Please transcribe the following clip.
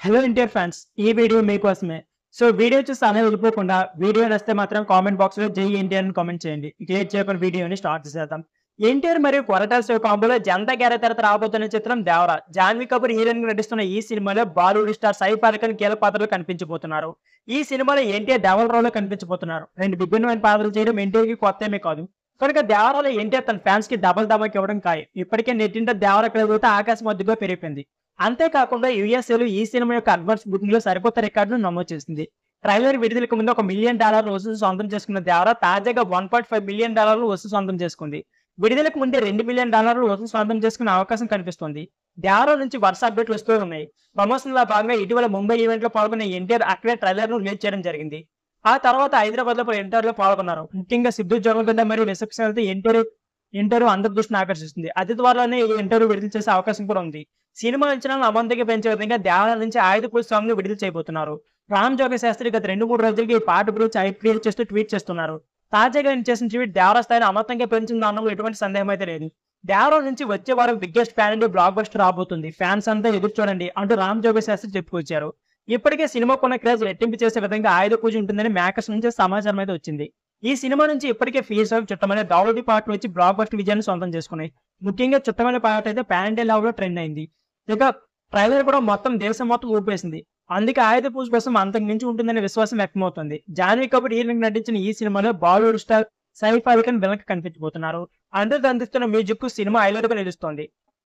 Hello NTR fans, ఈ video మీకోసమే. So video చూసి అలా వెళ్ళిపోకుండా వీడియో నచ్చితే మాత్రం కామెంట్ బాక్స్ లో జై ఎన్టీఆర్ అని కామెంట్ చేయండి. క్రియేట్ చేయకుండా వీడియోని స్టార్ట్ చేద్దాం. ఎన్టీఆర్ మరియు కొరటాల శివ కాంబోలో జనతా గ్యారె తర్వాత రాబోతున్న చిత్రం దేవరా. జాన్వీ కపూర్ హీరోయిన్ గా నటిస్తున్న ఈ సినిమాలో బాలీవుడ్ స్టార్ సైఫ్ అలీ ఖాన్ కీలక పాత్రలో కనిపించబోతున్నారు. ఈ సినిమాలో ఎన్టీఆర్ డబల్ రోల్ లో కనిపించబోతున్నారు. రెండు విభిన్నమైన పాత్రలు చేయడం ఎన్టీఆర్ కి కొత్త ఏమీ కాదు. కనుక దేవరాలో ఎన్టీఆర్ తన ఫ్యాన్స్ కి డబల్ ధమాక్ ఇవ్వడం ఖాయం. ఇప్పటికే నెట్టింట దేవరా క్రేజ్ ఆకాశం మధ్యగా పెరిగిపోయింది. అంతేకాకుండా యుఎస్ఏలో ఈ సినిమా యొక్క అడ్వాన్స్ బుకింగ్ లో సరికొత్త రికార్డును నమోదు చేసింది. ట్రైలర్ విడుదలకు ముందు $1 మిలియన్ వసూలు సొంతం చేసుకున్న దేవరా తాజాగా $1.5 మిలియన్ వసూలు సొంతం చేసుకుంది. విడుదలకు ముందే $2 మిలియన్ వసూలు సొంతం చేసుకునే అవకాశం కనిపిస్తుంది. దేవరా నుంచి వరుస అప్డేట్లు వస్తూ ఉన్నాయి. ప్రమోషన్ లో భాగంగా ఇటీవల ముంబై ఈవెంట్ లో పాల్గొన్న ఎన్టీఆర్ అక్కడే ట్రైలర్ ను రిలీజ్ చేయడం జరిగింది. ఆ తర్వాత హైదరాబాద్ లో ఎన్టీఆర్ లో పాల్గొన్నారు. ముఖ్యంగా సిద్ధు జోగల్గొండ మరియు రిసెప్షన్ ఎన్టీఆర్ అందరి దృష్టిని ఆకర్షిస్తుంది. అతి త్వరలోనే ఈ ఇంటర్వ్యూ విడుదల చేసే అవకాశం కూడా ఉంది. సినిమా అంచనాలను అమాంతంగా పెంచే విధంగా దేవరా నుంచి ఆయుధ పూజ సాంగ్ ను విడుదల చేయబోతున్నారు. రామ్ జోగ శాస్త్రి గత 2-3 రోజులకి ఈ పాట గురించి క్రియేట్ చేస్తూ ట్వీట్ చేస్తున్నారు. తాజాగా ఆయన చేసిన ట్వీట్ దేవరా స్థాయిని అమాంతంగా పెంచింది అనడంలో ఎటువంటి సందేహం అయితే లేదు. దేవరా నుంచి వచ్చే వారం biggest pan India block buster రాబోతుంది. ఫ్యాన్స్ అంతా ఎదురు చూడండి అంటూ రామ్ జోగ శాస్త్రి చెప్పుకొచ్చారు. ఇప్పటికే సినిమాకున్న క్రేజ్ రెట్టింపు చేసే విధంగా ఆయుధ పూజ ఉంటుందని మేకర్స్ నుంచి సమాచారం అయితే వచ్చింది. ఈ సినిమా నుంచి ఇప్పటికే ఫీజ్ చుట్టమైన డౌలీ పాటలు వచ్చి బ్లాక్ బస్టర్ విజయాన్ని సొంతం చేసుకున్నాయి. ముఖ్యంగా చుట్టమైన పాట అయితే పాన్ ఇండియా లెవెల్ లో ట్రెండ్ అయింది. ఇక ట్రైలర్ కూడా మొత్తం దేశం మొత్తం ఊపేసింది. అందుకే ఆయుధ పూజ కోసం అంతకు మించి ఉంటుందనే విశ్వాసం వ్యక్తమవుతుంది. జాన్వీ కపూర్ హీరోయిన్ నటించిన ఈ సినిమాలో బాలీవుడ్ స్టార్ సైఫ్ అలీ ఖాన్ విలన్ కనిపించబోతున్నారు. అందరూ అందిస్తున్న మ్యూజిక్ సినిమా హైలైట్ గా నిలుస్తోంది.